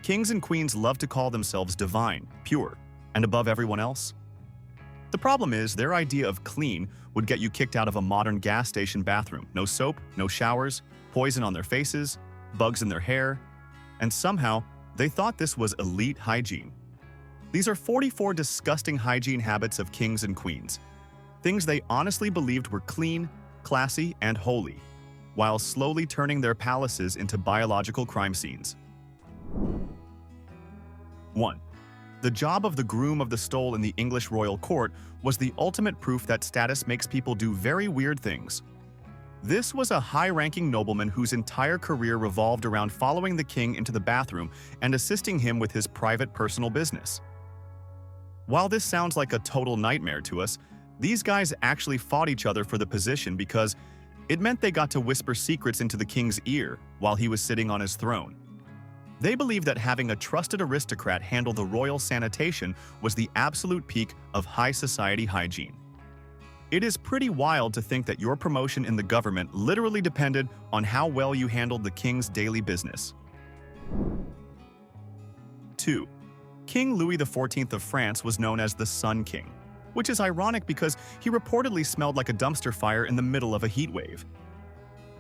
Kings and queens love to call themselves divine, pure, and above everyone else. The problem is, their idea of clean would get you kicked out of a modern gas station bathroom. No soap, no showers, poison on their faces, bugs in their hair, and somehow they thought this was elite hygiene. These are 44 disgusting hygiene habits of kings and queens, things they honestly believed were clean, classy, and holy, while slowly turning their palaces into biological crime scenes. 1. The job of the groom of the stole in the English royal court was the ultimate proof that status makes people do very weird things. This was a high-ranking nobleman whose entire career revolved around following the king into the bathroom and assisting him with his private personal business. While this sounds like a total nightmare to us, these guys actually fought each other for the position because it meant they got to whisper secrets into the king's ear while he was sitting on his throne. They believed that having a trusted aristocrat handle the royal sanitation was the absolute peak of high society hygiene. It is pretty wild to think that your promotion in the government literally depended on how well you handled the king's daily business. 2. King Louis XIV of France was known as the Sun King, which is ironic because he reportedly smelled like a dumpster fire in the middle of a heat wave.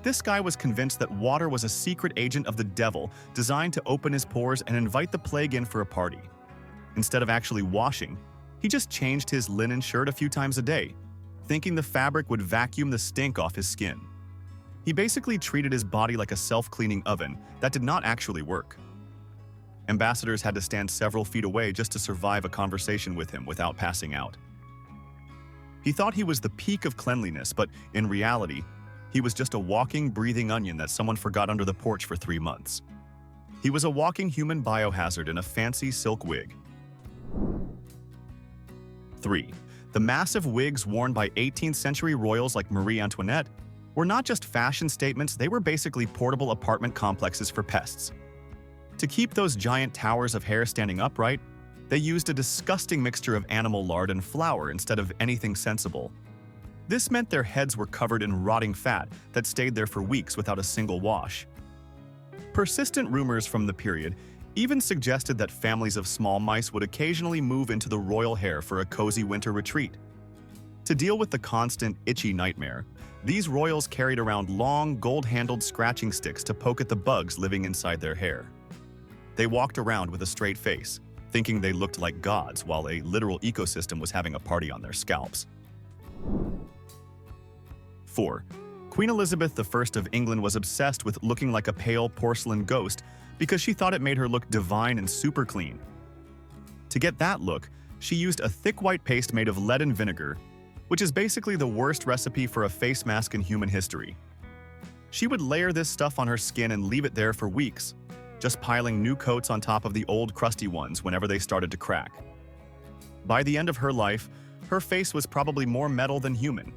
This guy was convinced that water was a secret agent of the devil designed to open his pores and invite the plague in for a party. Instead of actually washing, he just changed his linen shirt a few times a day, thinking the fabric would vacuum the stink off his skin. He basically treated his body like a self-cleaning oven that did not actually work. Ambassadors had to stand several feet away just to survive a conversation with him without passing out. He thought he was the peak of cleanliness, but in reality, he was just a walking, breathing onion that someone forgot under the porch for 3 months. He was a walking human biohazard in a fancy silk wig. 3. The massive wigs worn by 18th century royals like Marie Antoinette were not just fashion statements, they were basically portable apartment complexes for pests. To keep those giant towers of hair standing upright, they used a disgusting mixture of animal lard and flour instead of anything sensible. This meant their heads were covered in rotting fat that stayed there for weeks without a single wash. Persistent rumors from the period even suggested that families of small mice would occasionally move into the royal hair for a cozy winter retreat. To deal with the constant, itchy nightmare, these royals carried around long, gold-handled scratching sticks to poke at the bugs living inside their hair. They walked around with a straight face, thinking they looked like gods while a literal ecosystem was having a party on their scalps. 4. Queen Elizabeth I of England was obsessed with looking like a pale porcelain ghost because she thought it made her look divine and super clean. To get that look, she used a thick white paste made of lead and vinegar, which is basically the worst recipe for a face mask in human history. She would layer this stuff on her skin and leave it there for weeks, just piling new coats on top of the old crusty ones whenever they started to crack. By the end of her life, her face was probably more metal than human.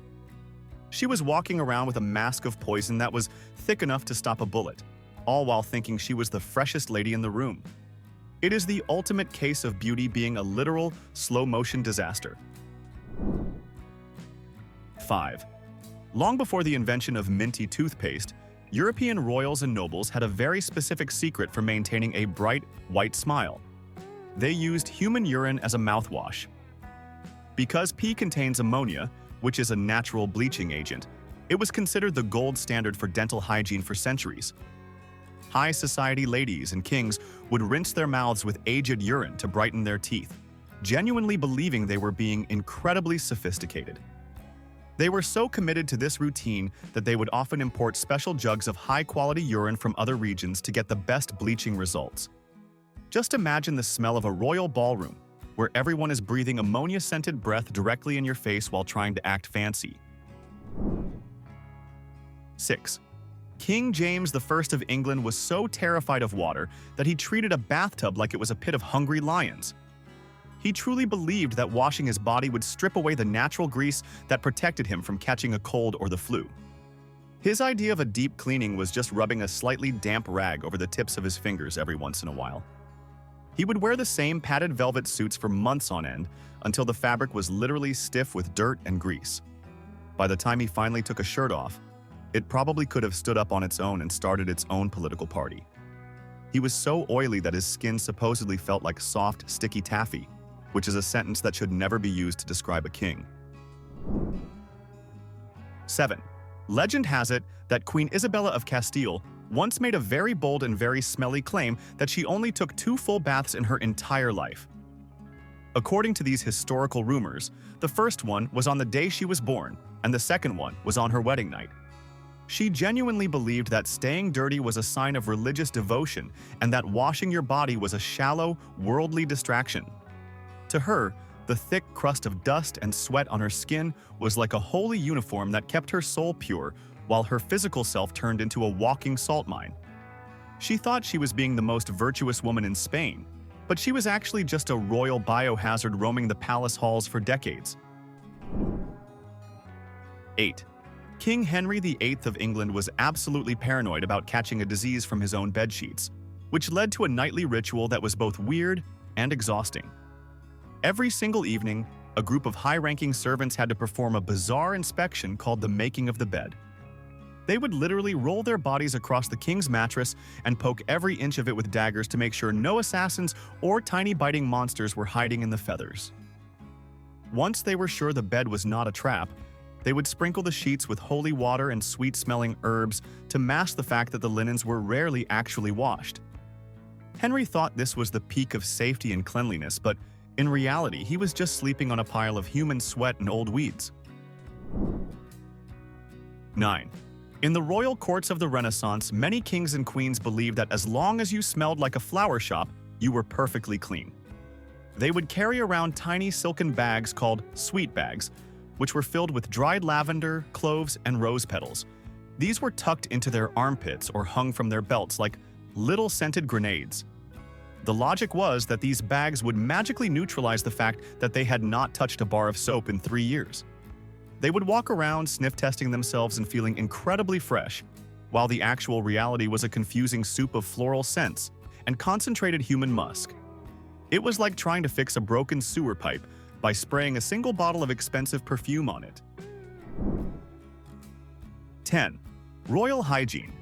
She was walking around with a mask of poison that was thick enough to stop a bullet, all while thinking she was the freshest lady in the room. It is the ultimate case of beauty being a literal, slow-motion disaster. 5. Long before the invention of minty toothpaste, European royals and nobles had a very specific secret for maintaining a bright, white smile. They used human urine as a mouthwash. Because pee contains ammonia, which is a natural bleaching agent, it was considered the gold standard for dental hygiene for centuries. High society ladies and kings would rinse their mouths with aged urine to brighten their teeth, genuinely believing they were being incredibly sophisticated. They were so committed to this routine that they would often import special jugs of high-quality urine from other regions to get the best bleaching results. Just imagine the smell of a royal ballroom, where everyone is breathing ammonia-scented breath directly in your face while trying to act fancy. 6. King James I of England was so terrified of water that he treated a bathtub like it was a pit of hungry lions. He truly believed that washing his body would strip away the natural grease that protected him from catching a cold or the flu. His idea of a deep cleaning was just rubbing a slightly damp rag over the tips of his fingers every once in a while. He would wear the same padded velvet suits for months on end until the fabric was literally stiff with dirt and grease. By the time he finally took a shirt off, it probably could have stood up on its own and started its own political party. He was so oily that his skin supposedly felt like soft, sticky taffy, which is a sentence that should never be used to describe a king. 7. Legend has it that Queen Isabella of Castile once made a very bold and very smelly claim that she only took 2 full baths in her entire life. According to these historical rumors, the first one was on the day she was born, and the second one was on her wedding night. She genuinely believed that staying dirty was a sign of religious devotion and that washing your body was a shallow, worldly distraction. To her, the thick crust of dust and sweat on her skin was like a holy uniform that kept her soul pure, while her physical self turned into a walking salt mine. She thought she was being the most virtuous woman in Spain, but she was actually just a royal biohazard roaming the palace halls for decades. 8. King Henry VIII of England was absolutely paranoid about catching a disease from his own bedsheets, which led to a nightly ritual that was both weird and exhausting. Every single evening, a group of high-ranking servants had to perform a bizarre inspection called the making of the bed. They would literally roll their bodies across the king's mattress and poke every inch of it with daggers to make sure no assassins or tiny biting monsters were hiding in the feathers. Once they were sure the bed was not a trap, they would sprinkle the sheets with holy water and sweet-smelling herbs to mask the fact that the linens were rarely actually washed. Henry thought this was the peak of safety and cleanliness, but in reality, he was just sleeping on a pile of human sweat and old weeds. 9. In the royal courts of the Renaissance, many kings and queens believed that as long as you smelled like a flower shop, you were perfectly clean. They would carry around tiny silken bags called sweet bags, which were filled with dried lavender, cloves, and rose petals. These were tucked into their armpits or hung from their belts like little scented grenades. The logic was that these bags would magically neutralize the fact that they had not touched a bar of soap in 3 years. They would walk around sniff-testing themselves and feeling incredibly fresh, while the actual reality was a confusing soup of floral scents and concentrated human musk. It was like trying to fix a broken sewer pipe by spraying a single bottle of expensive perfume on it. 10. Royal hygiene.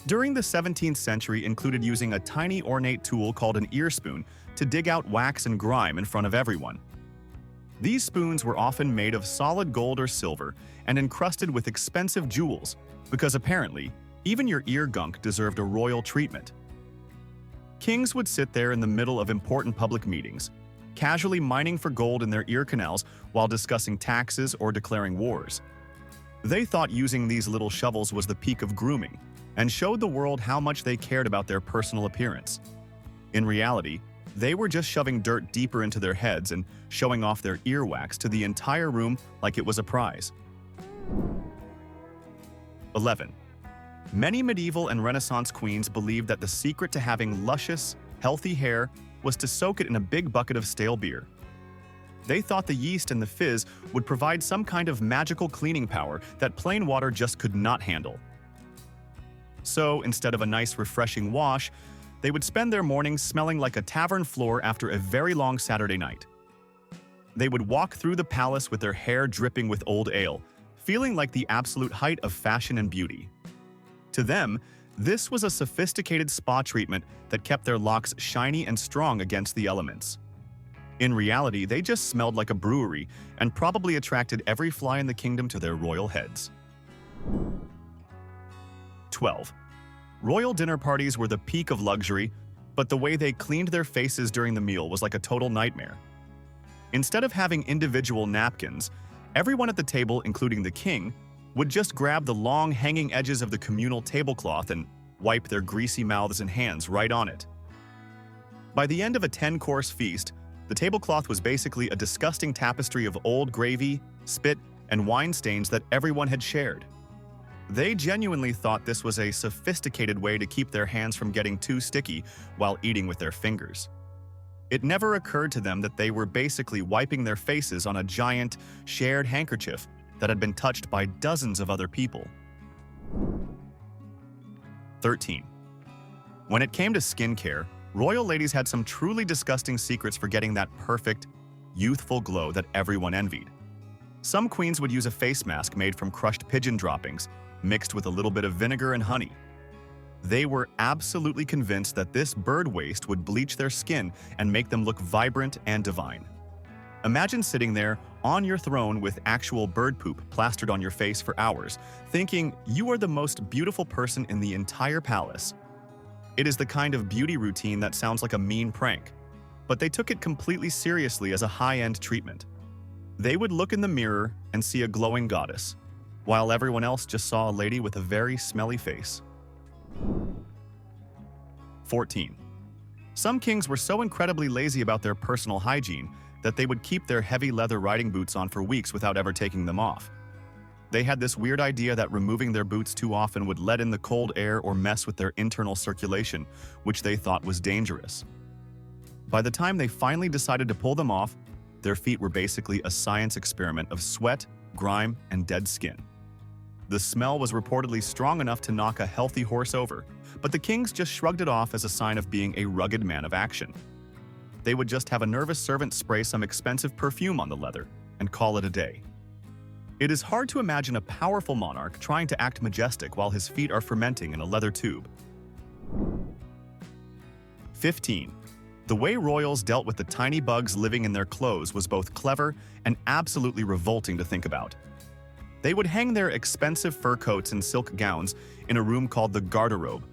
During the 17th century included using a tiny ornate tool called an ear spoon to dig out wax and grime in front of everyone. These spoons were often made of solid gold or silver and encrusted with expensive jewels, because apparently, even your ear gunk deserved a royal treatment. Kings would sit there in the middle of important public meetings, casually mining for gold in their ear canals while discussing taxes or declaring wars. They thought using these little shovels was the peak of grooming, and showed the world how much they cared about their personal appearance. In reality, they were just shoving dirt deeper into their heads and showing off their earwax to the entire room like it was a prize. 11. Many medieval and Renaissance queens believed that the secret to having luscious, healthy hair was to soak it in a big bucket of stale beer. They thought the yeast and the fizz would provide some kind of magical cleaning power that plain water just could not handle. So, instead of a nice, refreshing wash, they would spend their mornings smelling like a tavern floor after a very long Saturday night. They would walk through the palace with their hair dripping with old ale, feeling like the absolute height of fashion and beauty. To them, this was a sophisticated spa treatment that kept their locks shiny and strong against the elements. In reality, they just smelled like a brewery and probably attracted every fly in the kingdom to their royal heads. 12. Royal dinner parties were the peak of luxury, but the way they cleaned their faces during the meal was like a total nightmare. Instead of having individual napkins, everyone at the table, including the king, would just grab the long hanging edges of the communal tablecloth and wipe their greasy mouths and hands right on it. By the end of a 10-course feast, the tablecloth was basically a disgusting tapestry of old gravy, spit, and wine stains that everyone had shared. They genuinely thought this was a sophisticated way to keep their hands from getting too sticky while eating with their fingers. It never occurred to them that they were basically wiping their faces on a giant, shared handkerchief that had been touched by dozens of other people. 13. When it came to skincare, royal ladies had some truly disgusting secrets for getting that perfect, youthful glow that everyone envied. Some queens would use a face mask made from crushed pigeon droppings, mixed with a little bit of vinegar and honey. They were absolutely convinced that this bird waste would bleach their skin and make them look vibrant and divine. Imagine sitting there on your throne with actual bird poop plastered on your face for hours, thinking you are the most beautiful person in the entire palace. It is the kind of beauty routine that sounds like a mean prank, but they took it completely seriously as a high-end treatment. They would look in the mirror and see a glowing goddess, while everyone else just saw a lady with a very smelly face. 14. Some kings were so incredibly lazy about their personal hygiene that they would keep their heavy leather riding boots on for weeks without ever taking them off. They had this weird idea that removing their boots too often would let in the cold air or mess with their internal circulation, which they thought was dangerous. By the time they finally decided to pull them off, their feet were basically a science experiment of sweat, grime, and dead skin. The smell was reportedly strong enough to knock a healthy horse over, but the kings just shrugged it off as a sign of being a rugged man of action. They would just have a nervous servant spray some expensive perfume on the leather and call it a day. It is hard to imagine a powerful monarch trying to act majestic while his feet are fermenting in a leather tube. 15. The way royals dealt with the tiny bugs living in their clothes was both clever and absolutely revolting to think about. They would hang their expensive fur coats and silk gowns in a room called the garderobe,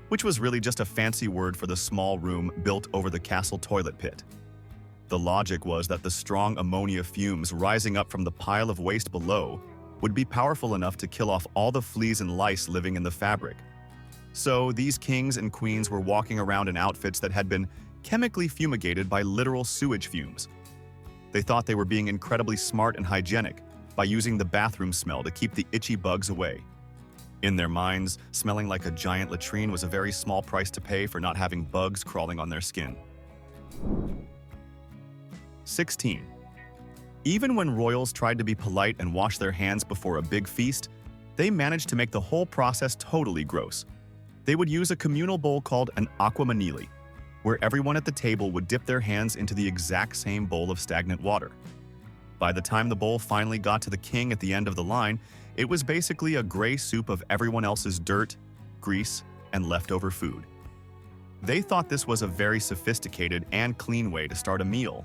which was really just a fancy word for the small room built over the castle toilet pit. The logic was that the strong ammonia fumes rising up from the pile of waste below would be powerful enough to kill off all the fleas and lice living in the fabric. So these kings and queens were walking around in outfits that had been chemically fumigated by literal sewage fumes. They thought they were being incredibly smart and hygienic by using the bathroom smell to keep the itchy bugs away. In their minds, smelling like a giant latrine was a very small price to pay for not having bugs crawling on their skin. 16. Even when royals tried to be polite and wash their hands before a big feast, they managed to make the whole process totally gross. They would use a communal bowl called an aqua manili, where everyone at the table would dip their hands into the exact same bowl of stagnant water. By the time the bowl finally got to the king at the end of the line, it was basically a gray soup of everyone else's dirt, grease, and leftover food. They thought this was a very sophisticated and clean way to start a meal,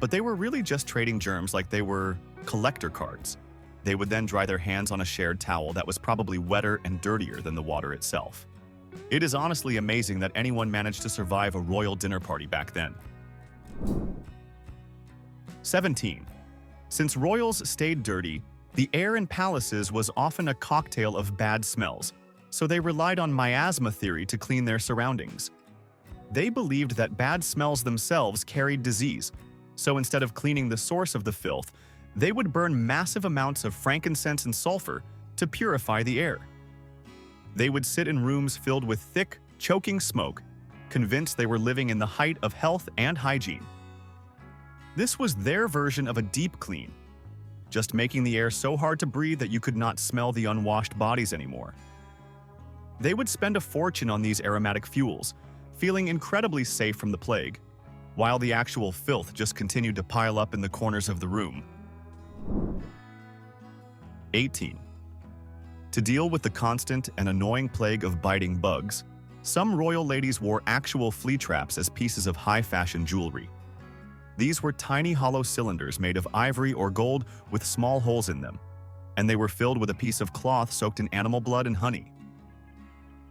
but they were really just trading germs like they were collector cards. They would then dry their hands on a shared towel that was probably wetter and dirtier than the water itself. It is honestly amazing that anyone managed to survive a royal dinner party back then. 17. Since royals stayed dirty, the air in palaces was often a cocktail of bad smells, so they relied on miasma theory to clean their surroundings. They believed that bad smells themselves carried disease, so instead of cleaning the source of the filth, they would burn massive amounts of frankincense and sulfur to purify the air. They would sit in rooms filled with thick, choking smoke, convinced they were living in the height of health and hygiene. This was their version of a deep clean, just making the air so hard to breathe that you could not smell the unwashed bodies anymore. They would spend a fortune on these aromatic fuels, feeling incredibly safe from the plague, while the actual filth just continued to pile up in the corners of the room. 18. To deal with the constant and annoying plague of biting bugs, some royal ladies wore actual flea traps as pieces of high-fashion jewelry. These were tiny hollow cylinders made of ivory or gold with small holes in them, and they were filled with a piece of cloth soaked in animal blood and honey.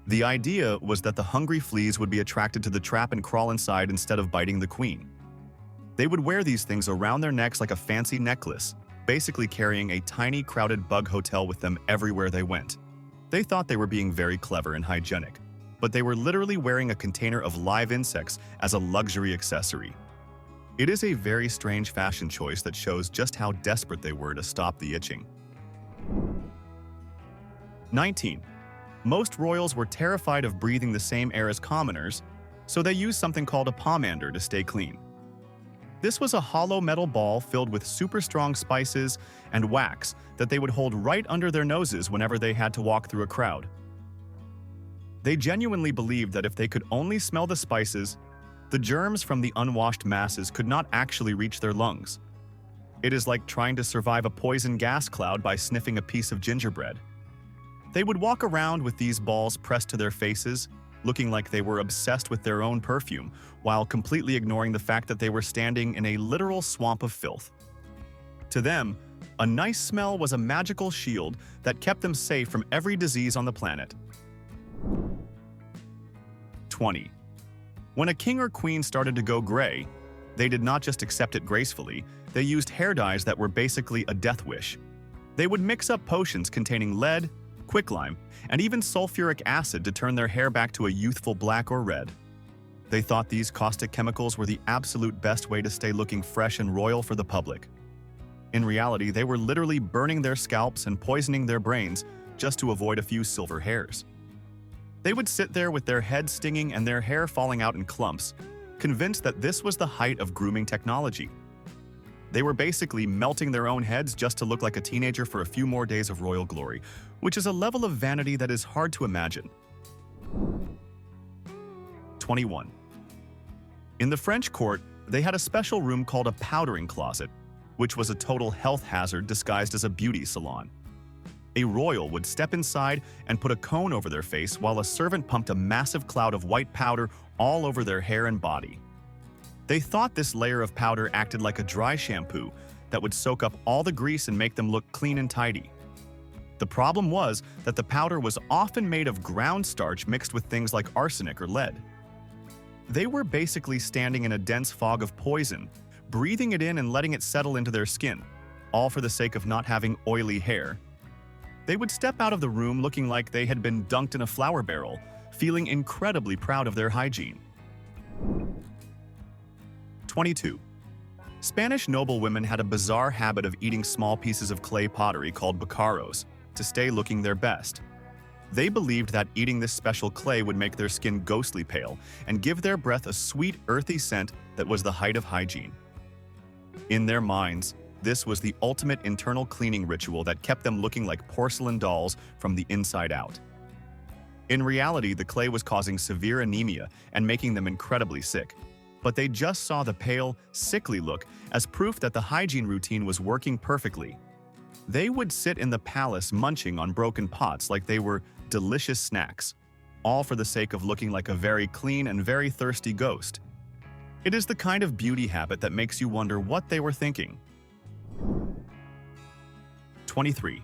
The idea was that the hungry fleas would be attracted to the trap and crawl inside instead of biting the queen. They would wear these things around their necks like a fancy necklace, basically carrying a tiny crowded bug hotel with them everywhere they went. They thought they were being very clever and hygienic, but they were literally wearing a container of live insects as a luxury accessory. It is a very strange fashion choice that shows just how desperate they were to stop the itching. 19. Most royals were terrified of breathing the same air as commoners, so they used something called a pomander to stay clean. This was a hollow metal ball filled with super strong spices and wax that they would hold right under their noses whenever they had to walk through a crowd. They genuinely believed that if they could only smell the spices, the germs from the unwashed masses could not actually reach their lungs. It is like trying to survive a poison gas cloud by sniffing a piece of gingerbread. They would walk around with these balls pressed to their faces, looking like they were obsessed with their own perfume, while completely ignoring the fact that they were standing in a literal swamp of filth. To them, a nice smell was a magical shield that kept them safe from every disease on the planet. 20. When a king or queen started to go gray, they did not just accept it gracefully, they used hair dyes that were basically a death wish. They would mix up potions containing lead, quicklime, and even sulfuric acid to turn their hair back to a youthful black or red. They thought these caustic chemicals were the absolute best way to stay looking fresh and royal for the public. In reality, they were literally burning their scalps and poisoning their brains just to avoid a few silver hairs. They would sit there with their heads stinging and their hair falling out in clumps, convinced that this was the height of grooming technology. They were basically melting their own heads just to look like a teenager for a few more days of royal glory, which is a level of vanity that is hard to imagine. 21. In the French court, they had a special room called a powdering closet, which was a total health hazard disguised as a beauty salon. A royal would step inside and put a cone over their face while a servant pumped a massive cloud of white powder all over their hair and body. They thought this layer of powder acted like a dry shampoo that would soak up all the grease and make them look clean and tidy. The problem was that the powder was often made of ground starch mixed with things like arsenic or lead. They were basically standing in a dense fog of poison, breathing it in and letting it settle into their skin, all for the sake of not having oily hair. They would step out of the room looking like they had been dunked in a flour barrel, feeling incredibly proud of their hygiene. 22. Spanish noblewomen had a bizarre habit of eating small pieces of clay pottery called bacaros to stay looking their best. They believed that eating this special clay would make their skin ghostly pale and give their breath a sweet, earthy scent that was the height of hygiene. In their minds, this was the ultimate internal cleaning ritual that kept them looking like porcelain dolls from the inside out. In reality, the clay was causing severe anemia and making them incredibly sick, but they just saw the pale, sickly look as proof that the hygiene routine was working perfectly. They would sit in the palace munching on broken pots like they were delicious snacks, all for the sake of looking like a very clean and very thirsty ghost. It is the kind of beauty habit that makes you wonder what they were thinking. 23.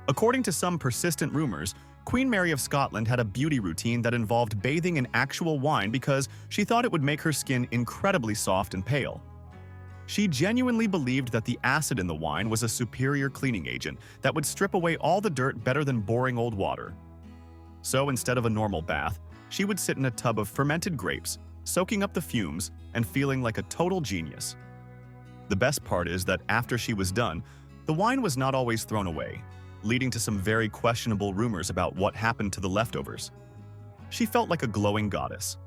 According to some persistent rumors, Queen Mary of Scotland had a beauty routine that involved bathing in actual wine because she thought it would make her skin incredibly soft and pale. She genuinely believed that the acid in the wine was a superior cleaning agent that would strip away all the dirt better than boring old water. So instead of a normal bath, she would sit in a tub of fermented grapes, soaking up the fumes and feeling like a total genius. The best part is that after she was done, the wine was not always thrown away, leading to some very questionable rumors about what happened to the leftovers. She felt like a glowing goddess,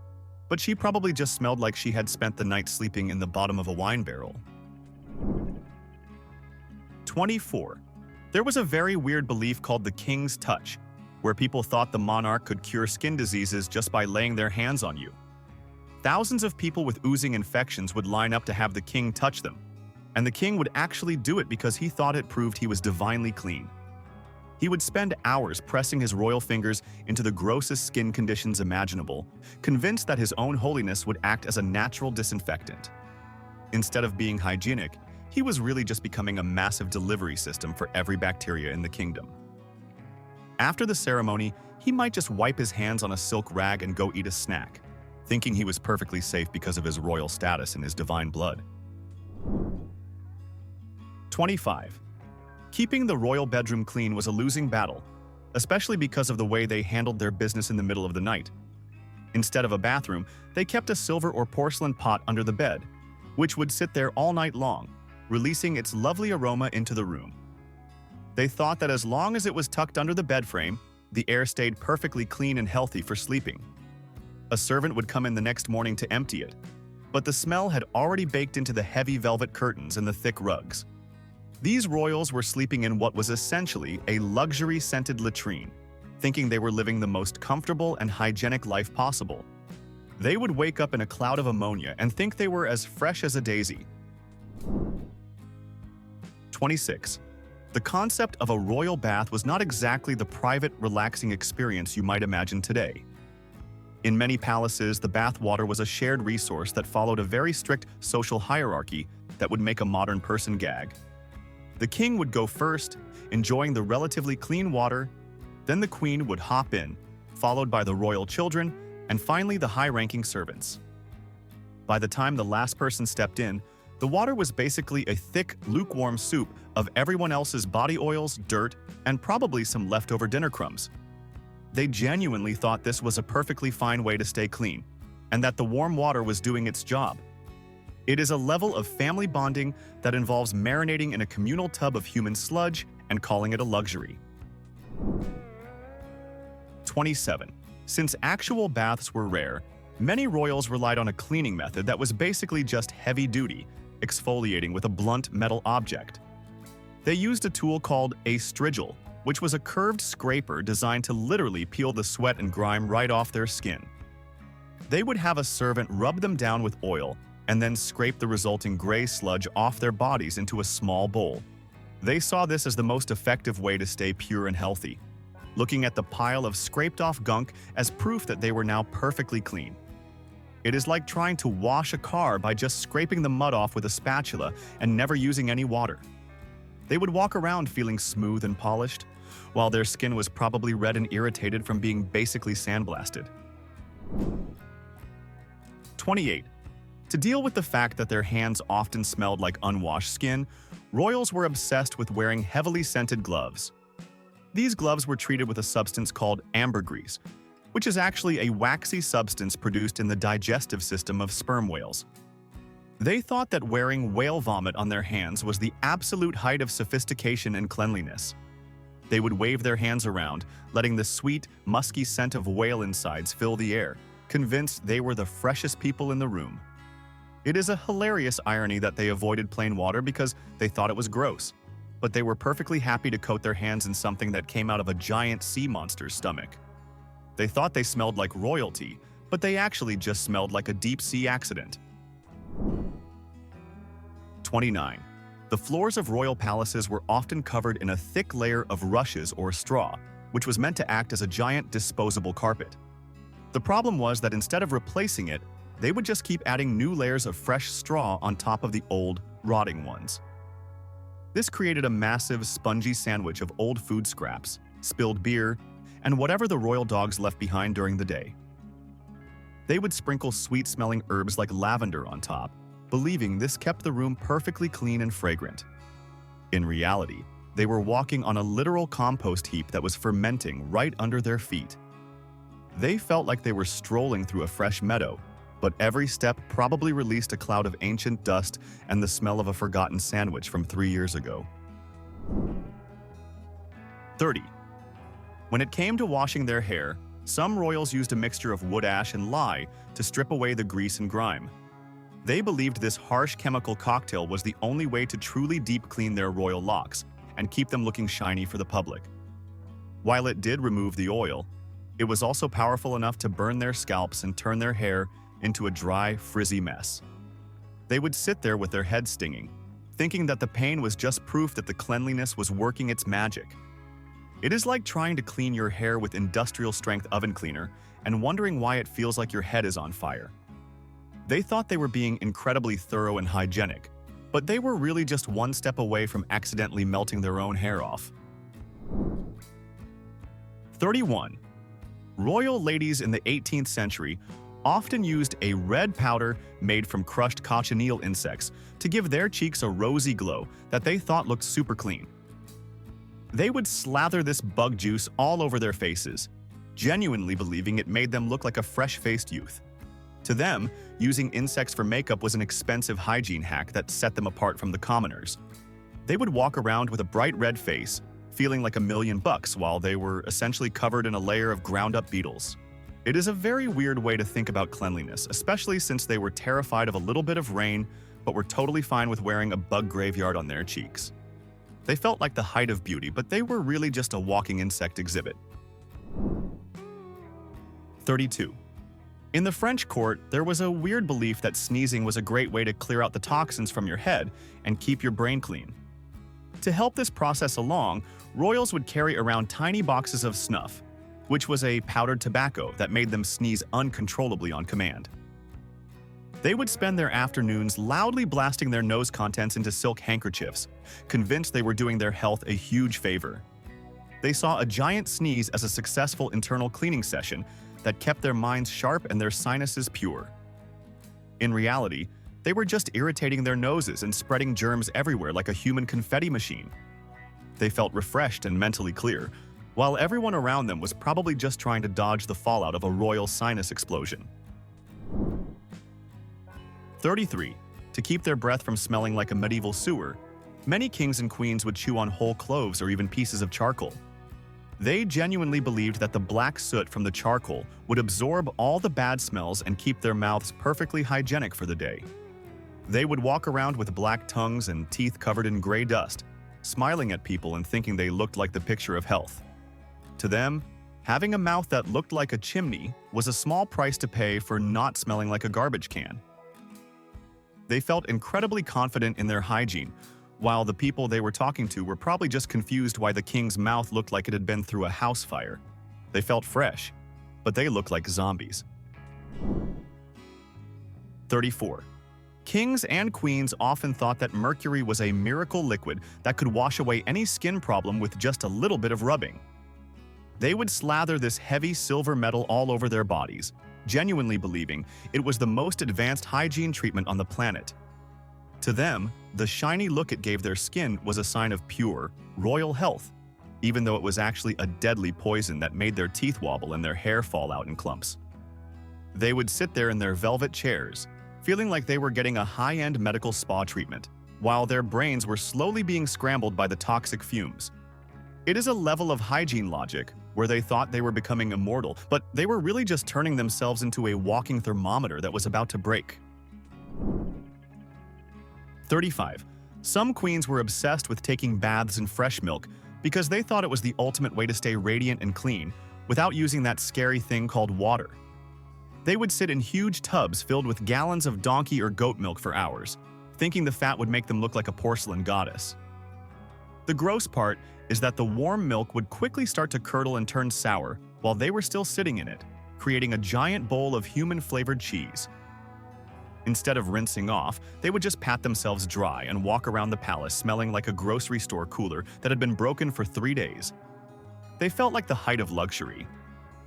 but she probably just smelled like she had spent the night sleeping in the bottom of a wine barrel. 24. There was a very weird belief called the King's Touch, where people thought the monarch could cure skin diseases just by laying their hands on you. Thousands of people with oozing infections would line up to have the king touch them, and the king would actually do it because he thought it proved he was divinely clean. He would spend hours pressing his royal fingers into the grossest skin conditions imaginable, convinced that his own holiness would act as a natural disinfectant. Instead of being hygienic, he was really just becoming a massive delivery system for every bacteria in the kingdom. After the ceremony, he might just wipe his hands on a silk rag and go eat a snack, thinking he was perfectly safe because of his royal status and his divine blood. 25. Keeping the royal bedroom clean was a losing battle, especially because of the way they handled their business in the middle of the night. Instead of a bathroom, they kept a silver or porcelain pot under the bed, which would sit there all night long, releasing its lovely aroma into the room. They thought that as long as it was tucked under the bed frame, the air stayed perfectly clean and healthy for sleeping. A servant would come in the next morning to empty it, but the smell had already baked into the heavy velvet curtains and the thick rugs. These royals were sleeping in what was essentially a luxury-scented latrine, thinking they were living the most comfortable and hygienic life possible. They would wake up in a cloud of ammonia and think they were as fresh as a daisy. 26. The concept of a royal bath was not exactly the private, relaxing experience you might imagine today. In many palaces, the bath water was a shared resource that followed a very strict social hierarchy that would make a modern person gag. The king would go first, enjoying the relatively clean water, then the queen would hop in, followed by the royal children, and finally the high-ranking servants. By the time the last person stepped in, the water was basically a thick, lukewarm soup of everyone else's body oils, dirt, and probably some leftover dinner crumbs. They genuinely thought this was a perfectly fine way to stay clean, and that the warm water was doing its job. It is a level of family bonding that involves marinating in a communal tub of human sludge and calling it a luxury. 27. Since actual baths were rare, many royals relied on a cleaning method that was basically just heavy-duty, exfoliating with a blunt metal object. They used a tool called a strigil, which was a curved scraper designed to literally peel the sweat and grime right off their skin. They would have a servant rub them down with oil and then scrape the resulting gray sludge off their bodies into a small bowl. They saw this as the most effective way to stay pure and healthy, looking at the pile of scraped-off gunk as proof that they were now perfectly clean. It is like trying to wash a car by just scraping the mud off with a spatula and never using any water. They would walk around feeling smooth and polished, while their skin was probably red and irritated from being basically sandblasted. 28. To deal with the fact that their hands often smelled like unwashed skin, royals were obsessed with wearing heavily scented gloves. These gloves were treated with a substance called ambergris, which is actually a waxy substance produced in the digestive system of sperm whales. They thought that wearing whale vomit on their hands was the absolute height of sophistication and cleanliness. They would wave their hands around, letting the sweet, musky scent of whale insides fill the air, convinced they were the freshest people in the room. It is a hilarious irony that they avoided plain water because they thought it was gross, but they were perfectly happy to coat their hands in something that came out of a giant sea monster's stomach. They thought they smelled like royalty, but they actually just smelled like a deep-sea accident. 29. The floors of royal palaces were often covered in a thick layer of rushes or straw, which was meant to act as a giant disposable carpet. The problem was that instead of replacing it, they would just keep adding new layers of fresh straw on top of the old, rotting ones. This created a massive, spongy sandwich of old food scraps, spilled beer, and whatever the royal dogs left behind during the day. They would sprinkle sweet-smelling herbs like lavender on top, believing this kept the room perfectly clean and fragrant. In reality, they were walking on a literal compost heap that was fermenting right under their feet. They felt like they were strolling through a fresh meadow, but every step probably released a cloud of ancient dust and the smell of a forgotten sandwich from 3 years ago. 30. When it came to washing their hair, some royals used a mixture of wood ash and lye to strip away the grease and grime. They believed this harsh chemical cocktail was the only way to truly deep clean their royal locks and keep them looking shiny for the public. While it did remove the oil, it was also powerful enough to burn their scalps and turn their hair into a dry, frizzy mess. They would sit there with their heads stinging, thinking that the pain was just proof that the cleanliness was working its magic. It is like trying to clean your hair with industrial-strength oven cleaner and wondering why it feels like your head is on fire. They thought they were being incredibly thorough and hygienic, but they were really just one step away from accidentally melting their own hair off. 31. Royal ladies in the 18th century often used a red powder made from crushed cochineal insects to give their cheeks a rosy glow that they thought looked super clean. They would slather this bug juice all over their faces, genuinely believing it made them look like a fresh-faced youth. To them, using insects for makeup was an expensive hygiene hack that set them apart from the commoners. They would walk around with a bright red face, feeling like $1,000,000 while they were essentially covered in a layer of ground-up beetles. It is a very weird way to think about cleanliness, especially since they were terrified of a little bit of rain, but were totally fine with wearing a bug graveyard on their cheeks. They felt like the height of beauty, but they were really just a walking insect exhibit. 32. In the French court, there was a weird belief that sneezing was a great way to clear out the toxins from your head and keep your brain clean. To help this process along, royals would carry around tiny boxes of snuff, which was a powdered tobacco that made them sneeze uncontrollably on command. They would spend their afternoons loudly blasting their nose contents into silk handkerchiefs, convinced they were doing their health a huge favor. They saw a giant sneeze as a successful internal cleaning session that kept their minds sharp and their sinuses pure. In reality, they were just irritating their noses and spreading germs everywhere like a human confetti machine. They felt refreshed and mentally clear, while everyone around them was probably just trying to dodge the fallout of a royal sinus explosion. 33. To keep their breath from smelling like a medieval sewer, many kings and queens would chew on whole cloves or even pieces of charcoal. They genuinely believed that the black soot from the charcoal would absorb all the bad smells and keep their mouths perfectly hygienic for the day. They would walk around with black tongues and teeth covered in gray dust, smiling at people and thinking they looked like the picture of health. To them, having a mouth that looked like a chimney was a small price to pay for not smelling like a garbage can. They felt incredibly confident in their hygiene, while the people they were talking to were probably just confused why the king's mouth looked like it had been through a house fire. They felt fresh, but they looked like zombies. 34. Kings and queens often thought that mercury was a miracle liquid that could wash away any skin problem with just a little bit of rubbing. They would slather this heavy silver metal all over their bodies, genuinely believing it was the most advanced hygiene treatment on the planet. To them, the shiny look it gave their skin was a sign of pure, royal health, even though it was actually a deadly poison that made their teeth wobble and their hair fall out in clumps. They would sit there in their velvet chairs, feeling like they were getting a high-end medical spa treatment, while their brains were slowly being scrambled by the toxic fumes. It is a level of hygiene logic where they thought they were becoming immortal, but they were really just turning themselves into a walking thermometer that was about to break. 35. Some queens were obsessed with taking baths in fresh milk because they thought it was the ultimate way to stay radiant and clean without using that scary thing called water. They would sit in huge tubs filled with gallons of donkey or goat milk for hours, thinking the fat would make them look like a porcelain goddess. The gross part is that the warm milk would quickly start to curdle and turn sour while they were still sitting in it, creating a giant bowl of human-flavored cheese. Instead of rinsing off, they would just pat themselves dry and walk around the palace smelling like a grocery store cooler that had been broken for 3 days. They felt like the height of luxury,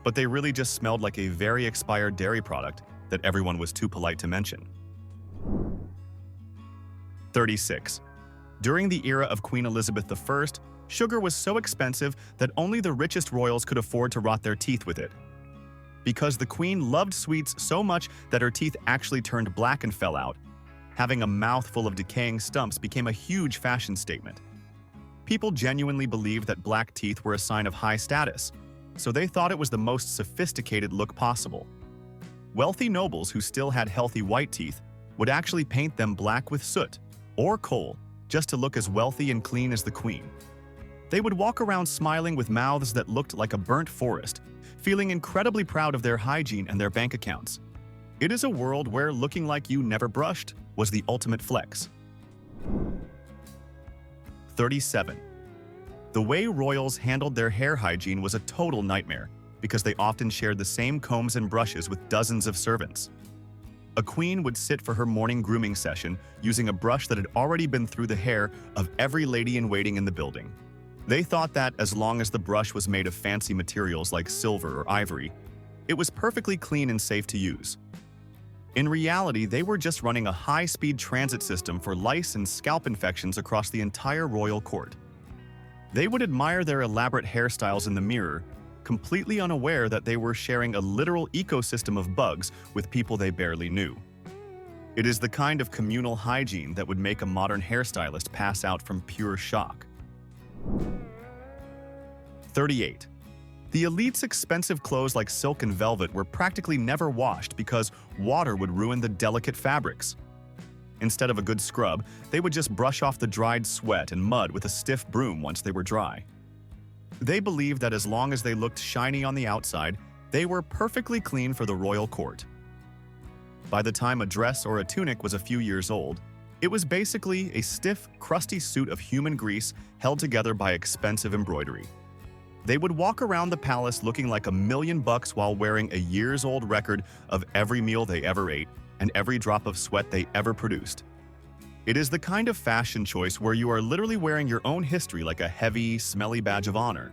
but they really just smelled like a very expired dairy product that everyone was too polite to mention. 36. During the era of Queen Elizabeth I, sugar was so expensive that only the richest royals could afford to rot their teeth with it. Because the queen loved sweets so much that her teeth actually turned black and fell out, having a mouth full of decaying stumps became a huge fashion statement. People genuinely believed that black teeth were a sign of high status, so they thought it was the most sophisticated look possible. Wealthy nobles who still had healthy white teeth would actually paint them black with soot or coal just to look as wealthy and clean as the queen. They would walk around smiling with mouths that looked like a burnt forest, feeling incredibly proud of their hygiene and their bank accounts. It is a world where looking like you never brushed was the ultimate flex. 37. The way royals handled their hair hygiene was a total nightmare because they often shared the same combs and brushes with dozens of servants. A queen would sit for her morning grooming session using a brush that had already been through the hair of every lady-in-waiting in the building. They thought that as long as the brush was made of fancy materials like silver or ivory, it was perfectly clean and safe to use. In reality, they were just running a high-speed transit system for lice and scalp infections across the entire royal court. They would admire their elaborate hairstyles in the mirror, completely unaware that they were sharing a literal ecosystem of bugs with people they barely knew. It is the kind of communal hygiene that would make a modern hairstylist pass out from pure shock. 38. The elite's expensive clothes like silk and velvet were practically never washed because water would ruin the delicate fabrics. Instead of a good scrub, they would just brush off the dried sweat and mud with a stiff broom once they were dry. They believed that as long as they looked shiny on the outside, they were perfectly clean for the royal court. By the time a dress or a tunic was a few years old, It was basically a stiff, crusty suit of human grease held together by expensive embroidery. They would walk around the palace looking like $1,000,000 while wearing a years-old record of every meal they ever ate and every drop of sweat they ever produced. It is the kind of fashion choice where you are literally wearing your own history like a heavy, smelly badge of honor.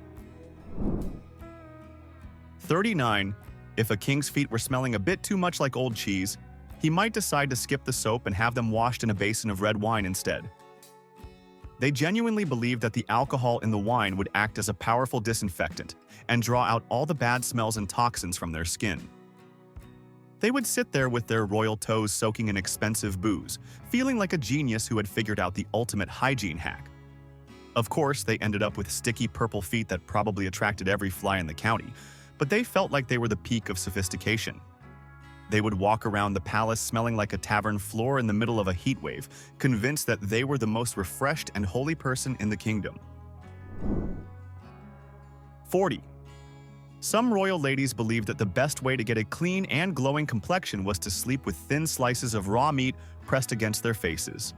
39. If a king's feet were smelling a bit too much like old cheese, he might decide to skip the soap and have them washed in a basin of red wine instead. They genuinely believed that the alcohol in the wine would act as a powerful disinfectant and draw out all the bad smells and toxins from their skin. They would sit there with their royal toes soaking in expensive booze, feeling like a genius who had figured out the ultimate hygiene hack. Of course, they ended up with sticky purple feet that probably attracted every fly in the county, but they felt like they were the peak of sophistication. They would walk around the palace smelling like a tavern floor in the middle of a heat wave, convinced that they were the most refreshed and holy person in the kingdom. 40. Some royal ladies believed that the best way to get a clean and glowing complexion was to sleep with thin slices of raw meat pressed against their faces.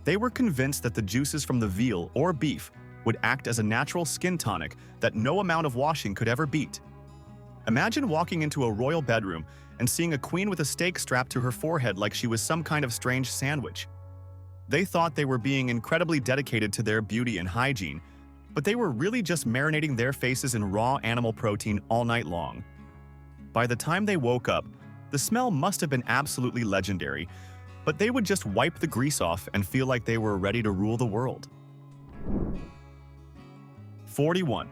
They were convinced that the juices from the veal or beef would act as a natural skin tonic that no amount of washing could ever beat. Imagine walking into a royal bedroom and seeing a queen with a steak strapped to her forehead like she was some kind of strange sandwich. They thought they were being incredibly dedicated to their beauty and hygiene, but they were really just marinating their faces in raw animal protein all night long. By the time they woke up, the smell must have been absolutely legendary, but they would just wipe the grease off and feel like they were ready to rule the world. 41.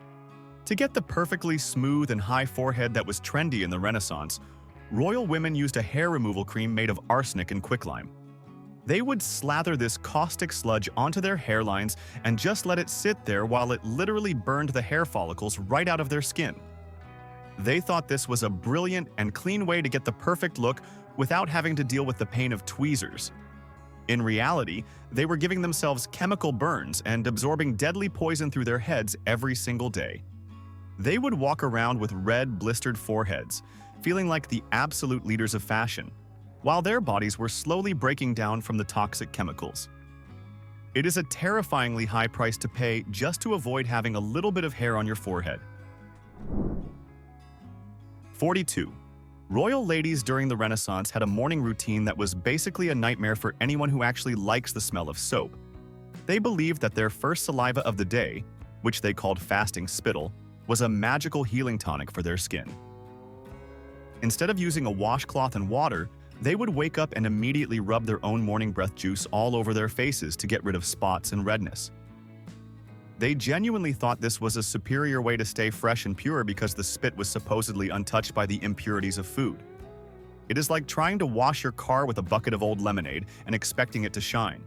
To get the perfectly smooth and high forehead that was trendy in the Renaissance, royal women used a hair removal cream made of arsenic and quicklime. They would slather this caustic sludge onto their hairlines and just let it sit there while it literally burned the hair follicles right out of their skin. They thought this was a brilliant and clean way to get the perfect look without having to deal with the pain of tweezers. In reality, they were giving themselves chemical burns and absorbing deadly poison through their heads every single day. They would walk around with red, blistered foreheads, feeling like the absolute leaders of fashion, while their bodies were slowly breaking down from the toxic chemicals. It is a terrifyingly high price to pay just to avoid having a little bit of hair on your forehead. 42. Royal ladies during the Renaissance had a morning routine that was basically a nightmare for anyone who actually likes the smell of soap. They believed that their first saliva of the day, which they called fasting spittle, was a magical healing tonic for their skin. Instead of using a washcloth and water, they would wake up and immediately rub their own morning breath juice all over their faces to get rid of spots and redness. They genuinely thought this was a superior way to stay fresh and pure because the spit was supposedly untouched by the impurities of food. It is like trying to wash your car with a bucket of old lemonade and expecting it to shine.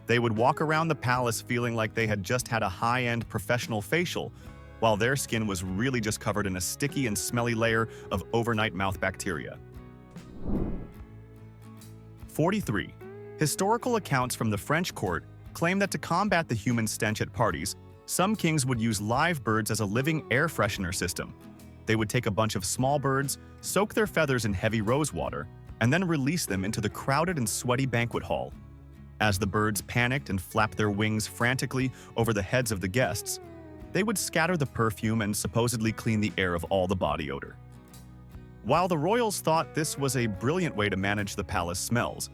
They would walk around the palace feeling like they had just had a high-end professional facial, while their skin was really just covered in a sticky and smelly layer of overnight mouth bacteria. 43. Historical accounts from the French court claim that to combat the human stench at parties, some kings would use live birds as a living air freshener system. They would take a bunch of small birds, soak their feathers in heavy rose water, and then release them into the crowded and sweaty banquet hall. As the birds panicked and flapped their wings frantically over the heads of the guests, they would scatter the perfume and supposedly clean the air of all the body odor. While the royals thought this was a brilliant way to manage the palace smells,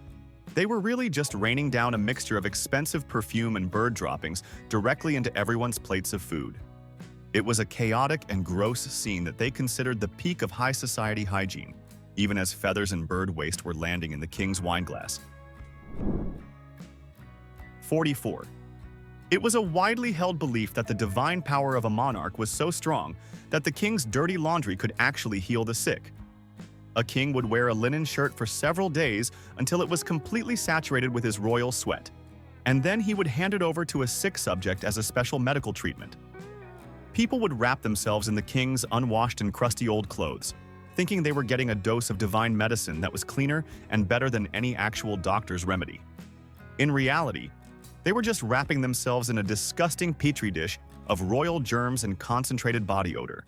they were really just raining down a mixture of expensive perfume and bird droppings directly into everyone's plates of food. It was a chaotic and gross scene that they considered the peak of high society hygiene, even as feathers and bird waste were landing in the king's wineglass. 44. It was a widely held belief that the divine power of a monarch was so strong that the king's dirty laundry could actually heal the sick. A king would wear a linen shirt for several days until it was completely saturated with his royal sweat, and then he would hand it over to a sick subject as a special medical treatment. People would wrap themselves in the king's unwashed and crusty old clothes, thinking they were getting a dose of divine medicine that was cleaner and better than any actual doctor's remedy. In reality, they were just wrapping themselves in a disgusting petri dish of royal germs and concentrated body odor.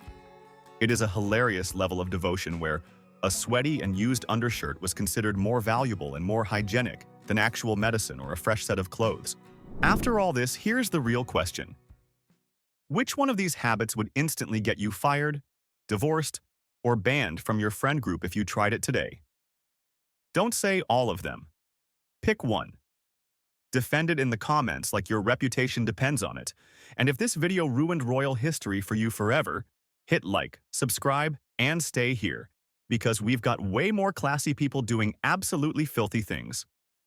It is a hilarious level of devotion where a sweaty and used undershirt was considered more valuable and more hygienic than actual medicine or a fresh set of clothes. After all this, here's the real question. Which one of these habits would instantly get you fired, divorced, or banned from your friend group if you tried it today? Don't say all of them. Pick one. Defend it in the comments like your reputation depends on it. And if this video ruined royal history for you forever, hit like, subscribe, and stay here, because we've got way more classy people doing absolutely filthy things.